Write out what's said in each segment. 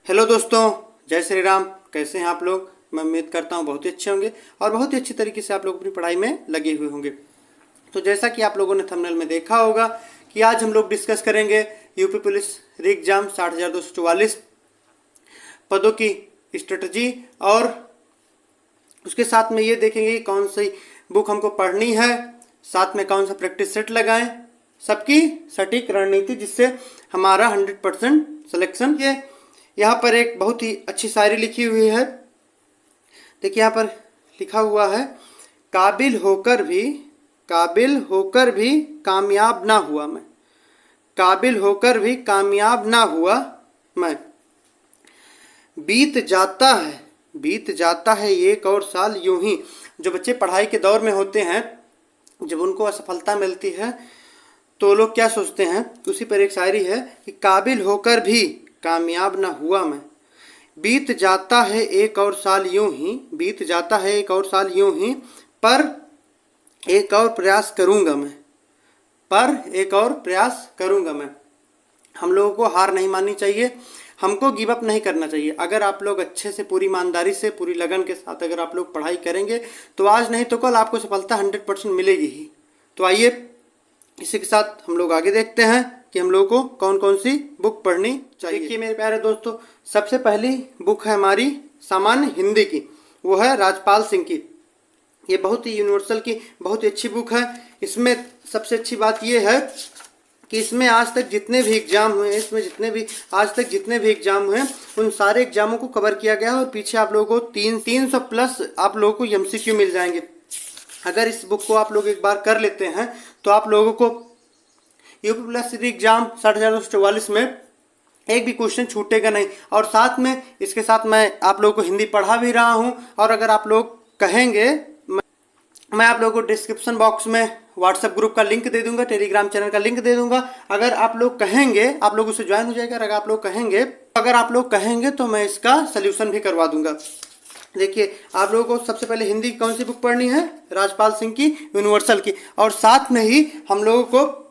Hello दोस्तों, जय श्री राम। कैसे हैं आप लोग? मैं उम्मीद करता हूं बहुत ही अच्छे होंगे और बहुत ही अच्छी तरीके से आप लोग अपनी पढ़ाई में लगे हुए होंगे। तो जैसा कि आप लोगों ने थंबनेल में देखा होगा कि आज हम लोग डिस्कस करेंगे यूपी पुलिस री एग्जाम 60,244 पदों की स्ट्रेटजी और उसके साथ में ये देखेंगे कि कौन सी बुक हमको पढ़नी है, साथ में कौन सा प्रैक्टिस सेट लगाएं, सबकी सटीक रणनीति जिससे हमारा 100% सिलेक्शन। ये यहाँ पर एक बहुत ही अच्छी शायरी लिखी हुई है। देखिए यहाँ पर लिखा हुआ है, काबिल होकर भी कामयाब ना हुआ मैं, काबिल होकर भी कामयाब ना हुआ मैं। बीत जाता है एक और साल यूं ही। जो बच्चे पढ़ाई के दौर में होते हैं, जब उनको असफलता मिलती है तो लोग क्या सोचते हैं, उसी पर एक शायरी है कि काबिल होकर भी कामयाब ना हुआ मैं। बीत जाता है एक और साल यूं ही, बीत जाता है एक और साल यूं ही, पर एक और प्रयास करूंगा मैं, पर एक और प्रयास करूंगा मैं। हम लोगों को हार नहीं माननी चाहिए, हमको गिव अप नहीं करना चाहिए। अगर आप लोग अच्छे से, पूरी ईमानदारी से, पूरी लगन के साथ अगर आप लोग पढ़ाई करेंगे तो आज नहीं तो कल आपको सफलता 100% मिलेगी ही। तो आइए इसी के साथ हम लोग आगे देखते हैं कि हम लोगों को कौन कौन सी बुक पढ़नी चाहिए। देखिए मेरे प्यारे दोस्तों, सबसे पहली बुक है हमारी सामान्य हिंदी की, वो है राजपाल सिंह की। ये बहुत ही यूनिवर्सल की बहुत ही अच्छी बुक है। इसमें सबसे अच्छी बात ये है कि इसमें आज तक जितने भी एग्जाम हुए, आज तक जितने भी एग्जाम हुए उन सारे एग्जामों को कवर किया गया है और पीछे आप लोगों को 300 प्लस आप लोगों को MCQ मिल जाएंगे। अगर इस बुक को आप लोग एक बार कर लेते हैं तो आप लोगों को यूपी पुलिस एग्जाम 60,244 में एक भी क्वेश्चन छूटेगा नहीं। और साथ में इसके साथ मैं आप लोगों को हिंदी पढ़ा भी रहा हूं। और अगर आप लोग कहेंगे, मैं आप लोगों को डिस्क्रिप्शन बॉक्स में व्हाट्सएप ग्रुप का लिंक दे दूंगा, टेलीग्राम चैनल का लिंक दे दूंगा। अगर आप लोग कहेंगे, आप लोग उससे ज्वाइन हो जाएगा। अगर आप लोग कहेंगे तो मैं इसका सोल्यूशन भी करवा दूंगा। देखिए आप लोगों को सबसे पहले हिंदी की कौन सी बुक पढ़नी है, राजपाल सिंह की यूनिवर्सल की। और साथ में ही हम लोगों को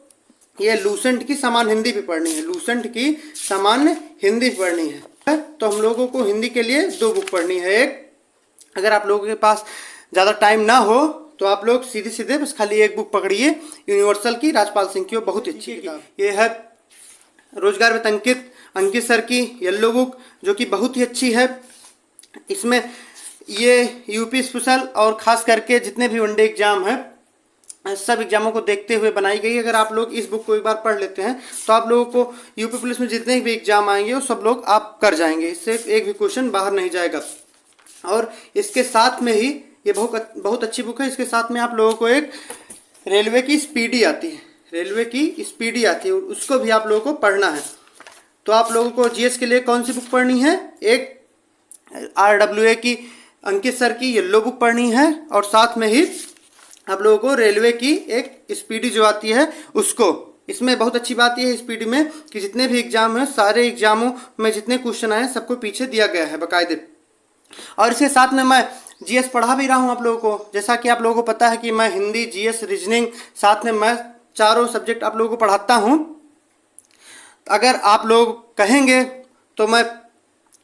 ये लूसेंट की सामान्य हिंदी भी पढ़नी है, लूसेंट की सामान्य हिंदी पढ़नी है। तो हम लोगों को हिंदी के लिए 2 बुक पढ़नी है। एक, अगर आप लोगों के पास ज़्यादा टाइम ना हो तो आप लोग सीधे बस खाली एक बुक पकड़िए यूनिवर्सल की, राजपाल सिंह की, वो बहुत अच्छी किताब। ये है रोजगार में अंकित सर की येलो बुक, जो कि बहुत ही अच्छी है। इसमें ये यूपी स्पेशल और खास करके जितने भी वनडे एग्जाम है, सब एग्जामों को देखते हुए बनाई गई। अगर आप लोग इस बुक को एक बार पढ़ लेते हैं तो आप लोगों को यूपी पुलिस में जितने भी एग्जाम आएंगे वो सब लोग आप कर जाएंगे, इससे एक भी क्वेश्चन बाहर नहीं जाएगा। और इसके साथ में ही ये बहुत अच्छी बुक है। इसके साथ में आप लोगों को एक रेलवे की स्पीडी आती है, उसको भी आप लोगों को पढ़ना है। तो आप लोगों को GS के लिए कौन सी बुक पढ़नी है, एक RWA की अंकित सर की येलो बुक पढ़नी है और साथ में ही आप लोगों को रेलवे की एक स्पीडी जो आती है उसको। इसमें बहुत अच्छी बात यह है स्पीडी में कि जितने भी एग्जाम हैं, सारे एग्जामों में जितने क्वेश्चन आए सबको पीछे दिया गया है बाकायदे। और इसके साथ में मैं GS पढ़ा भी रहा हूँ आप लोगों को। जैसा कि आप लोगों को पता है कि मैं हिंदी, GS, रीजनिंग, साथ में मैं चारों सब्जेक्ट आप लोगों को पढ़ाता हूँ। अगर आप लोग कहेंगे तो मैं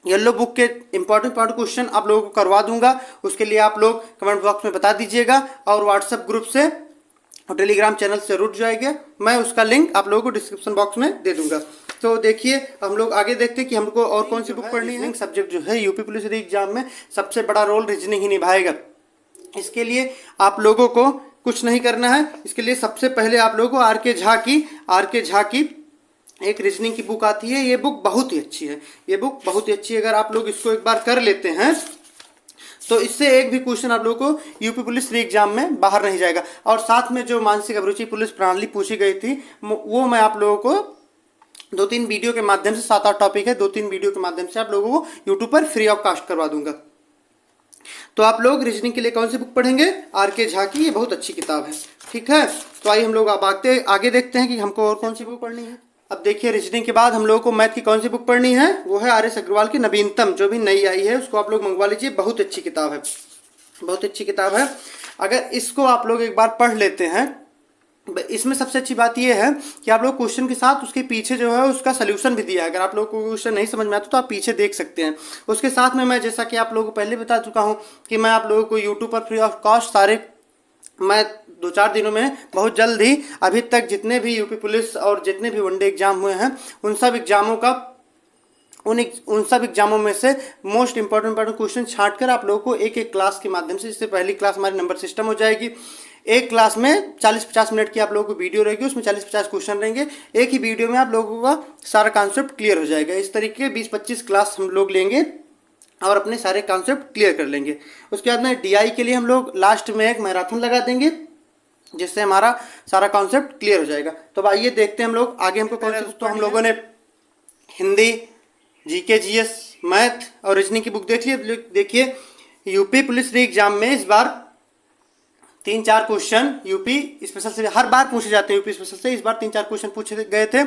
येलो बुक के इंपॉर्टेंट क्वेश्चन आप लोगों को करवा दूंगा। उसके लिए आप लोग कमेंट बॉक्स में बता दीजिएगा और व्हाट्सएप ग्रुप से और टेलीग्राम चैनल से जरूर जाएगा। मैं उसका लिंक आप लोगों को डिस्क्रिप्शन बॉक्स में दे दूंगा। तो देखिए हम लोग आगे देखते हैं कि हमको और कौन सी बुक पढ़नी है। सब्जेक्ट जो है यूपी पुलिस एग्जाम में सबसे बड़ा रोल रीजनिंग ही निभाएगा। इसके लिए आप लोगों को कुछ नहीं करना है। इसके लिए सबसे पहले आप लोगों को आर के झा की एक रीजनिंग की बुक आती है। ये बुक बहुत ही अच्छी है। अगर आप लोग इसको एक बार कर लेते हैं तो इससे एक भी क्वेश्चन आप लोगों को यूपी पुलिस री एग्जाम में बाहर नहीं जाएगा। और साथ में जो मानसिक अभिरुचि पुलिस प्रणाली पूछी गई थी वो मैं आप लोगों को 2-3 वीडियो के माध्यम से, 7-8 टॉपिक है, 2-3 वीडियो के माध्यम से आप लोगों को यूट्यूब पर फ्री ऑफ कास्ट करवा दूंगा। तो आप लोग रीजनिंग के लिए कौन सी बुक पढ़ेंगे, RK झा की। ये बहुत अच्छी किताब है, ठीक है। तो आइए हम लोग अब आगे देखते हैं कि हमको और कौन सी बुक पढ़नी है। अब देखिए रीजनिंग के बाद हम लोगों को मैथ की कौन सी बुक पढ़नी है, वो है RS अग्रवाल की नवीनतम, जो भी नई आई है उसको आप लोग मंगवा लीजिए। बहुत अच्छी किताब है। अगर इसको आप लोग एक बार पढ़ लेते हैं इसमें सबसे अच्छी बात यह है कि आप लोग क्वेश्चन के साथ उसके पीछे जो है उसका सोल्यूशन भी दिया है। अगर आप लोगों को क्वेश्चन नहीं समझ में आता तो आप पीछे देख सकते हैं। उसके साथ में मैं जैसा कि आप लोगों को पहले बता चुका हूं कि मैं आप लोगों को यूट्यूब पर फ्री ऑफ कॉस्ट सारे, मैं 2-4 दिनों में बहुत जल्द ही अभी तक जितने भी यूपी पुलिस और जितने भी वनडे एग्जाम हुए हैं उन सब एग्जामों का उन सब एग्जामों में से मोस्ट इंपॉर्टेंट क्वेश्चन छांट कर आप लोगों को एक एक क्लास के माध्यम से, जिससे पहली क्लास हमारी नंबर सिस्टम हो जाएगी। एक क्लास में 40-50 मिनट की आप लोगों को वीडियो रहेगी, उसमें 40-50 क्वेश्चन रहेंगे। एक ही वीडियो में आप लोगों का सारा कॉन्सेप्ट क्लियर हो जाएगा। इस तरीके के 20-25 क्लास हम लोग लेंगे और अपने सारे कॉन्सेप्ट क्लियर कर लेंगे। उसके बाद में DI के लिए हम लोग लास्ट में एक मैराथन लगा देंगे, जिससे हमारा सारा कॉन्सेप्ट क्लियर हो जाएगा। तो आइए देखते हैं हम लोग आगे हमको कौन से। तो हम लोगों ने हिंदी, GK GS, मैथ और रीजनिंग की बुक देख ली। देखिए यूपी पुलिस री एग्जाम में इस बार 3-4 क्वेश्चन यूपी स्पेशल से हर बार पूछे जाते हैं। यूपी स्पेशल से इस बार 3-4 क्वेश्चन पूछे गए थे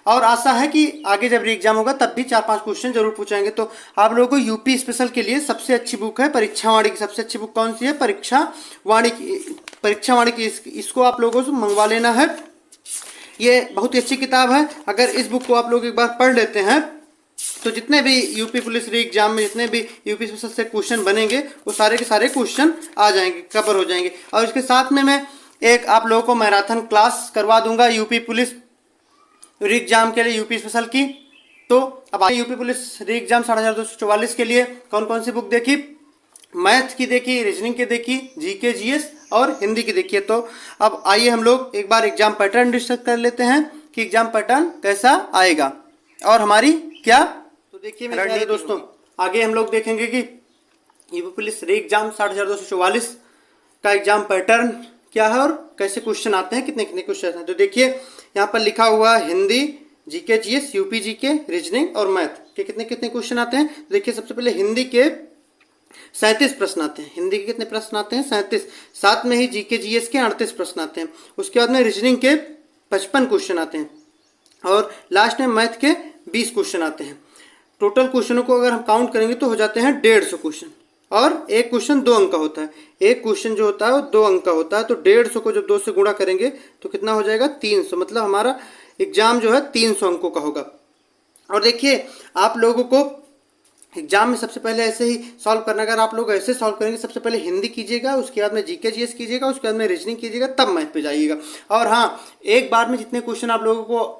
और आशा है कि आगे जब री एग्जाम होगा तब भी 4-5 क्वेश्चन जरूर पूछेंगे। तो आप लोगों को यूपी स्पेशल के लिए सबसे अच्छी बुक है परीक्षा वाणी की। सबसे अच्छी बुक कौन सी है? परीक्षा वाणी की। इसको आप लोगों से मंगवा लेना है। ये बहुत ही अच्छी किताब है। अगर इस बुक को आप लोग एक बार पढ़ लेते हैं तो जितने भी यूपी पुलिस री एग्जाम में जितने भी यूपी स्पेशल से क्वेश्चन बनेंगे वो सारे के सारे क्वेश्चन आ जाएंगे, कवर हो जाएंगे। और इसके साथ में मैं एक आप लोगों को मैराथन क्लास करवा दूंगा यूपी पुलिस री एग्जाम के लिए, यूपी स्पेशल की। तो अब आइए यूपी पुलिस री एग्जाम 7244 के लिए कौन कौन सी बुक देखी? मैथ की देखी, रीजनिंग की देखी, GK GS और हिंदी की देखी है। तो अब आइए हम लोग एक बार एग्जाम पैटर्न डिस्कस कर लेते हैं कि एग्जाम पैटर्न कैसा आएगा और हमारी क्या। तो देखिए मेरे प्यारे दोस्तों, आगे हम लोग देखेंगे कि यूपी पुलिस री एग्जाम 7244 का एग्जाम पैटर्न क्या है और कैसे क्वेश्चन आते हैं, कितने कितने क्वेश्चन हैं। तो देखिए यहाँ पर लिखा हुआ है Hindi, GK GS, UP GK, reasoning और मैथ के कितने कितने क्वेश्चन आते हैं। तो देखिए सबसे पहले हिंदी के 37 प्रश्न आते हैं। हिंदी के कितने प्रश्न आते हैं? 37। साथ में ही GK GS के 38 प्रश्न आते हैं। उसके बाद में रीजनिंग के 55 क्वेश्चन आते हैं और लास्ट में मैथ के 20 क्वेश्चन आते हैं। टोटल क्वेश्चनों को अगर हम काउंट करेंगे तो हो जाते हैं 150 क्वेश्चन और एक क्वेश्चन 2 अंक का होता है। एक क्वेश्चन जो होता है वो 2 अंक का होता है। तो 150 को जब 2 से गुणा करेंगे तो कितना हो जाएगा? 300। मतलब हमारा एग्जाम जो है 300 अंकों का होगा। और देखिए आप लोगों को एग्जाम में सबसे पहले ऐसे ही सॉल्व करना। अगर आप लोग ऐसे सॉल्व करेंगे, सबसे पहले हिंदी कीजिएगा, उसके बाद में GK GS कीजिएगा, उसके बाद में रीजनिंग कीजिएगा, तब मैथ पे जाइएगा। और हाँ, एक बार में जितने क्वेश्चन आप लोगों को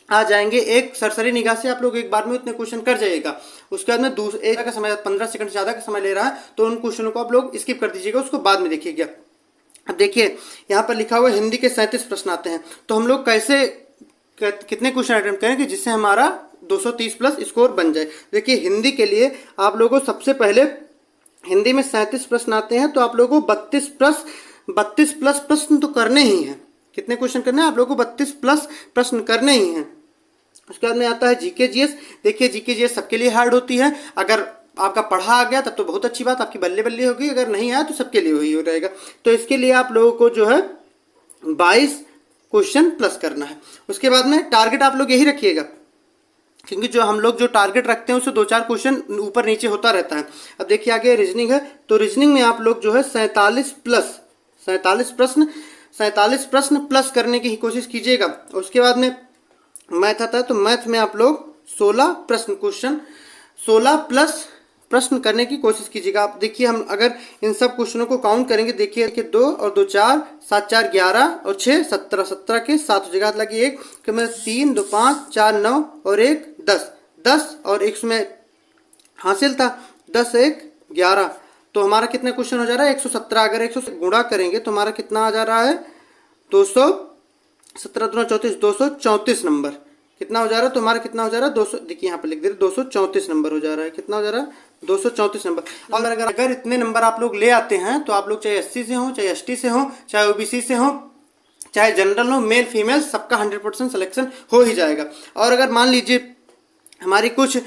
आ जाएंगे, एक सरसरी निगाह से आप लोग एक बार में उतने क्वेश्चन कर जाइएगा। उसके बाद में एक का समय 15 सेकंड से ज़्यादा का समय ले रहा है तो उन क्वेश्चनों को आप लोग स्किप कर दीजिएगा, उसको बाद में देखिएगा। अब देखिए यहाँ पर लिखा हुआ हिंदी के 37 प्रश्न आते हैं। तो हम लोग कैसे कितने क्वेश्चन अटेम्प्ट करेंगे जिससे हमारा 230 प्लस स्कोर बन जाए। देखिए हिंदी के लिए आप लोगों को सबसे पहले हिंदी में 37 प्रश्न आते हैं तो आप लोगों को 32 प्लस प्रश्न तो करने ही हैं। कितने क्वेश्चन करने हैं? आप लोगों को 32 प्लस प्रश्न करने ही हैं। उसके बाद में आता है GK GS। देखिए GK GS सबके लिए हार्ड होती है। अगर आपका पढ़ा आ गया तब तो बहुत अच्छी बात, आपकी बल्ले बल्ले होगी। अगर नहीं आया तो सबके लिए वही हो रहेगा। तो इसके लिए आप लोगों को जो है 22 क्वेश्चन प्लस करना है। उसके बाद में टारगेट आप लोग यही रखिएगा, क्योंकि जो हम लोग जो टारगेट रखते हैं उससे 2-4 क्वेश्चन ऊपर नीचे होता रहता है। अब देखिए आगे रीजनिंग है। तो रीजनिंग में आप लोग जो है 47 प्रश्न प्लस करने की ही कोशिश कीजिएगा। उसके बाद में मैथ आता है। तो मैथ में आप लोग 16 प्लस प्रश्न करने की कोशिश कीजिएगा। आप देखिए हम अगर इन सब क्वेश्चनों को काउंट करेंगे, देखिए 2 और 2 4, 7 4 11 और 6 17, 17 के 7 हो जाएगा। लगी 1 कि मैं 3 2 5 4 9 और 1 10 और 1 में हासिल था 10 1 11। तो हमारा कितना क्वेश्चन हो जा रहा है? 117। अगर 100 से गुणा करेंगे तो हमारा कितना आ जा रहा है? 217 दूना 34, 234 नंबर कितना हो जा रहा है? तो हमारा कितना हो जा रहा है? 200। देखिए यहाँ पे लिख दे रहे 234 नंबर हो जा रहा है। कितना हो जा रहा है? 234 नंबर। और अगर इतने नंबर आप लोग ले आते हैं तो आप लोग चाहे SC से हो, चाहे ST से हो, चाहे OBC से हो, चाहे जनरल हो, मेल फीमेल, सबका 100% सिलेक्शन हो ही जाएगा। और अगर मान लीजिए हमारी कुछ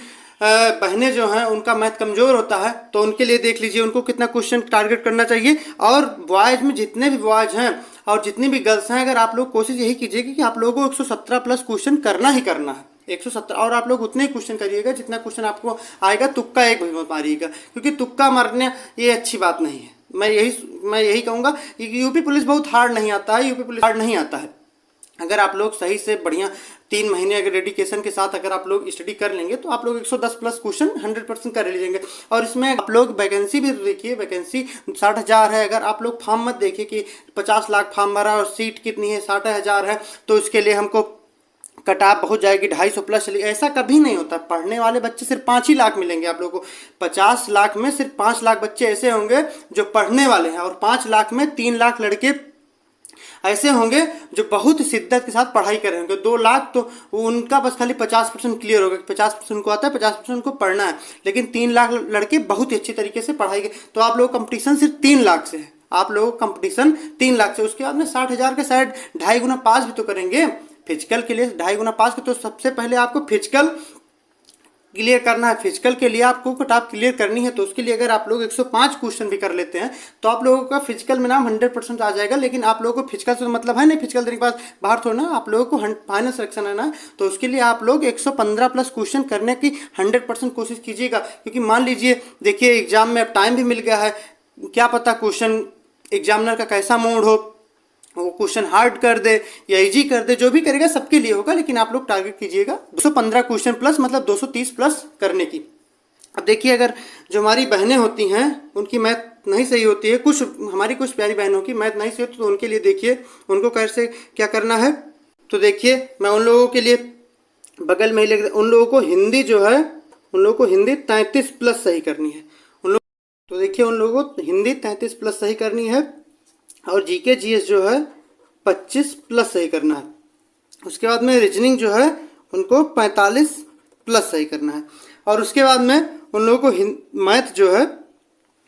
बहनें जो हैं उनका मैथ कमज़ोर होता है तो उनके लिए देख लीजिए उनको कितना क्वेश्चन टारगेट करना चाहिए। और बॉयज़ में जितने भी बॉयज़ हैं और जितनी भी गर्ल्स हैं, अगर आप लोग कोशिश यही कीजिएगा कि आप लोगों को 117 प्लस क्वेश्चन करना ही करना है। 117। और आप लोग उतने ही क्वेश्चन करिएगा जितना क्वेश्चन आपको आएगा। तुक्का एक भी मत मारिएगा, क्योंकि तुक्का मारने ये अच्छी बात नहीं है। मैं यही कहूँगा कि यूपी पुलिस बहुत हार्ड नहीं आता है, यूपी पुलिस हार्ड नहीं आता है। अगर आप लोग सही से बढ़िया 3 महीने अगर डेडिकेशन के साथ अगर आप लोग स्टडी कर लेंगे तो आप लोग 110 प्लस क्वेश्चन 100% कर लीजिएंगे। और इसमें आप लोग वैकेंसी भी देखिए, वैकेंसी 60,000 है। अगर आप लोग फॉर्म मत देखिए कि 50 लाख फॉर्म भरा और सीट कितनी है 60,000 है, तो इसके लिए हमको कट ऑफ बहुत जाएगी 250 प्लस चली, ऐसा कभी नहीं होता। पढ़ने वाले बच्चे सिर्फ 5 ही लाख मिलेंगे आप लोगों को। 50 लाख में सिर्फ 5 लाख बच्चे ऐसे होंगे जो पढ़ने वाले हैं, और 5 लाख में 3 लाख लड़के ऐसे होंगे जो बहुत शिद्दत के साथ पढ़ाई कर रहे होंगे। 2 लाख तो उनका बस खाली 50% क्लियर होगा, 50% उनको आता है, 50% उनको पढ़ना है। लेकिन 3 लाख लड़के बहुत ही अच्छी तरीके से पढ़ाई के, तो आप लोग कंपटीशन सिर्फ 3 लाख से है, आप लोगों का कंपटीशन 3 लाख से। उसके बाद में 60,000 के शायद 2.5 गुना पास भी तो करेंगे फिजिकल के लिए, 2.5 गुना पास के। तो सबसे पहले आपको फिजिकल क्लियर करना है, फिजिकल के लिए आपको कट ऑफ क्लियर करनी है। तो उसके लिए अगर आप लोग 105 क्वेश्चन भी कर लेते हैं तो आप लोगों का फिजिकल में नाम 100% आ जाएगा। लेकिन आप लोगों को फिजिकल से तो मतलब है नहीं, फिजिकल देने के बाद बाहर थोड़ा ना आप लोगों को फाइनल सिलेक्शन है ना, तो उसके लिए आप लोग 115 प्लस क्वेश्चन करने की 100% कोशिश कीजिएगा। क्योंकि मान लीजिए देखिए एग्जाम में अब टाइम भी मिल गया है, क्या पता क्वेश्चन एग्जामिनर का कैसा मूड हो, वो क्वेश्चन हार्ड कर दे या इजी कर दे, जो भी करेगा सबके लिए होगा। लेकिन आप लोग टारगेट कीजिएगा 215 क्वेश्चन प्लस, मतलब 230 प्लस करने की। अब देखिए अगर जो हमारी बहनें होती हैं उनकी मैथ नहीं सही होती है, कुछ हमारी कुछ प्यारी बहनों की मैथ नहीं सही होती, तो उनके लिए देखिए उनको कैसे क्या करना है। तो देखिए मैं उन लोगों के लिए बगल में ही लिख, उन लोगों को हिंदी जो है, उन लोगों को हिंदी 33 प्लस सही करनी है उन लोग। तो देखिए उन लोगों को हिंदी 33 प्लस सही करनी है, और जीके जीएस जो है 25 प्लस सही करना है। उसके बाद में रीजनिंग जो है उनको 45 प्लस सही करना है। और उसके बाद में उन लोगों को मैथ जो है,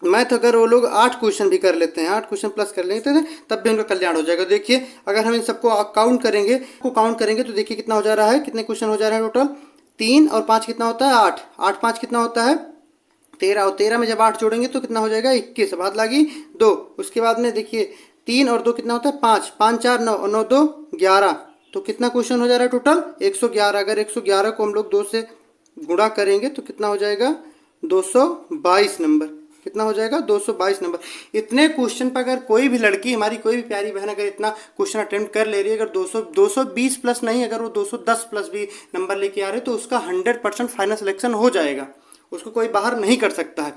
मैथ अगर वो लोग 8 क्वेश्चन भी कर लेते हैं, 8 क्वेश्चन प्लस कर लेते हैं, तब भी उनका कल्याण हो जाएगा। देखिए अगर हम इन सबको काउंट करेंगे तो देखिए कितना हो जा रहा है, कितने क्वेश्चन हो जा रहा है टोटल। 3 और 5 कितना होता है 8, 8 5 कितना होता है 13, और 13 में जब 8 जोड़ेंगे तो कितना हो जाएगा 21, बात लगी 2। उसके बाद में देखिए 3 और 2 कितना होता है 5, 5 4 9 और 9 2 11, तो कितना क्वेश्चन हो जा रहा है टोटल 111। अगर 111 को हम लोग 2 से गुणा करेंगे तो कितना हो जाएगा 222 नंबर, कितना हो जाएगा 222 नंबर। इतने क्वेश्चन पर अगर कोई भी लड़की, हमारी कोई भी प्यारी बहन अगर इतना क्वेश्चन अटेम्प्ट कर ले रही है, अगर 220 प्लस नहीं, अगर वो 210 प्लस भी नंबर लेके आ रहे तो उसका 100% फाइनल सिलेक्शन हो जाएगा, उसको कोई बाहर नहीं कर सकता है।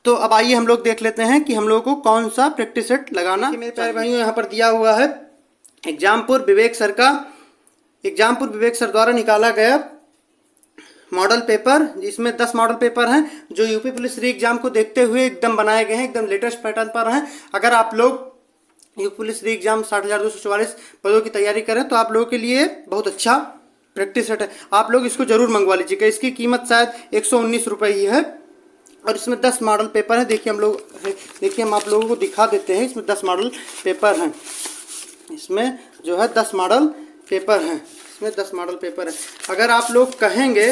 तो अब आइए हम लोग देख लेते हैं कि हम लोगों को कौन सा प्रैक्टिस सेट लगाना। मेरे प्यारे भाइयों यहाँ पर दिया हुआ है एग्जामपुर विवेक सर का, एग्जामपुर विवेक सर द्वारा निकाला गया मॉडल पेपर, जिसमें 10 मॉडल पेपर हैं जो यूपी पुलिस री एग्जाम को देखते हुए एकदम बनाए गए हैं, एकदम लेटेस्ट पैटर्न पर हैं। अगर आप लोग यूपी पुलिस री एग्जाम 60,244 पदों की तैयारी करें तो आप लोगों के लिए बहुत अच्छा प्रैक्टिस सेट है, आप लोग इसको जरूर मंगवा लीजिएगा। इसकी कीमत शायद 119 रुपये ही है, और इसमें 10 मॉडल पेपर हैं। देखिए हम आप लोगों को दिखा देते हैं, इसमें 10 मॉडल पेपर हैं, इसमें जो है 10 मॉडल पेपर हैं, इसमें 10 मॉडल पेपर है। अगर आप लोग कहेंगे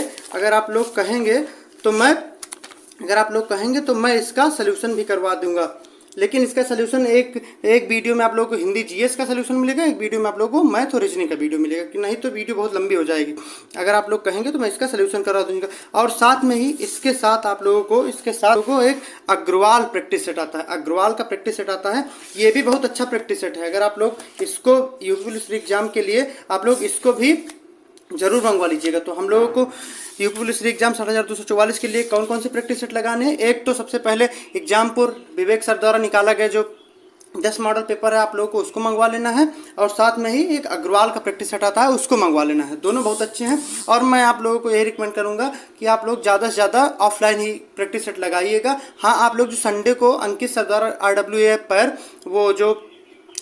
तो मैं इसका सलूशन भी करवा दूंगा। लेकिन इसका सलूशन एक वीडियो में आप लोगों को हिंदी जीएस का सलूशन मिलेगा, एक वीडियो में आप लोगों को मैथ और रीजनिंग का वीडियो मिलेगा, कि नहीं तो वीडियो बहुत लंबी हो जाएगी। अगर आप लोग कहेंगे तो मैं इसका सलूशन करवा दूंगा। और साथ में ही इसके साथ आप लोगों को एक अग्रवाल प्रैक्टिस सेट आता है, अग्रवाल का प्रैक्टिस सेट आता है, ये भी बहुत अच्छा प्रैक्टिस सेट है। अगर आप लोग इसको यूपी पुलिस एग्जाम के लिए आप लोग इसको भी जरूर मंगवा लीजिएगा। तो हम लोगों को यूपी पुलिस एग्जाम 60,244 के लिए कौन कौन से प्रैक्टिस सेट लगाने हैं। एक तो सबसे पहले एग्जामपुर विवेक सर द्वारा निकाला गया जो 10 मॉडल पेपर है, आप लोगों को उसको मंगवा लेना है, और साथ में ही एक अग्रवाल का प्रैक्टिस सेट आता है उसको मंगवा लेना है। दोनों बहुत अच्छे हैं, और मैं आप लोगों को यही रिकमेंड करूंगा कि आप लोग ज़्यादा से ज़्यादा ऑफलाइन ही प्रैक्टिस सेट लगाइएगा। हाँ, आप लोग जो संडे को अंकित सर द्वारा RWA पर वो जो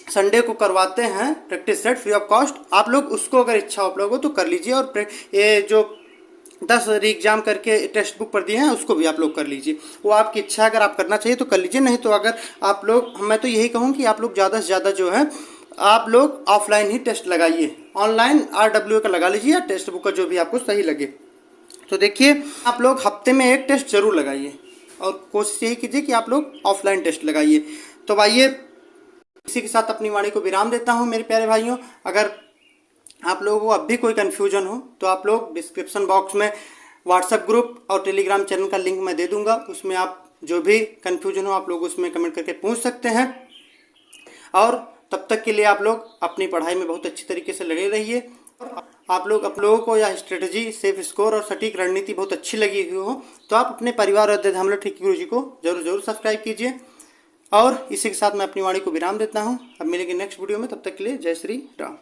संडे को करवाते हैं practice set free of cost, आप लोग उसको अगर इच्छा आप लोगों को तो कर लीजिए। और ये जो 10 री एग्जाम करके टेक्स्ट बुक पर दिए हैं उसको भी आप लोग कर लीजिए, वो आपकी इच्छा है, अगर आप करना चाहिए तो कर लीजिए। नहीं तो अगर आप लोग, मैं तो यही कहूँ कि आप लोग ज़्यादा से ज़्यादा जो है आप लोग ऑफलाइन ही टेस्ट लगाइए, ऑनलाइन RWA का लगा लीजिए या टेक्स्ट बुक का जो भी आपको सही लगे। तो देखिए आप लोग हफ्ते में एक टेस्ट जरूर लगाइए, और कोशिश यही कीजिए कि आप लोग ऑफलाइन टेस्ट लगाइए। तो आइए इसी के साथ अपनी वाणी को विराम देता हूँ मेरे प्यारे भाइयों। अगर आप लोगों को अब भी कोई कन्फ्यूजन हो तो आप लोग डिस्क्रिप्शन बॉक्स में व्हाट्सएप ग्रुप और टेलीग्राम चैनल का लिंक मैं दे दूंगा, उसमें आप जो भी कन्फ्यूजन हो आप लोग उसमें कमेंट करके पूछ सकते हैं। और तब तक के लिए आप लोग अपनी पढ़ाई में बहुत अच्छी तरीके से लगे रहिए। आप लोगों को यह स्ट्रेटजी, सेफ स्कोर और सटीक रणनीति बहुत अच्छी लगी हुई हो तो आप अपने परिवार और हम लोग ठेकी गुरुजी को जरूर सब्सक्राइब कीजिए। और इसी के साथ मैं अपनी वाणी को विराम देता हूँ। अब मिलेंगे नेक्स्ट वीडियो में, तब तक के लिए जय श्री राम।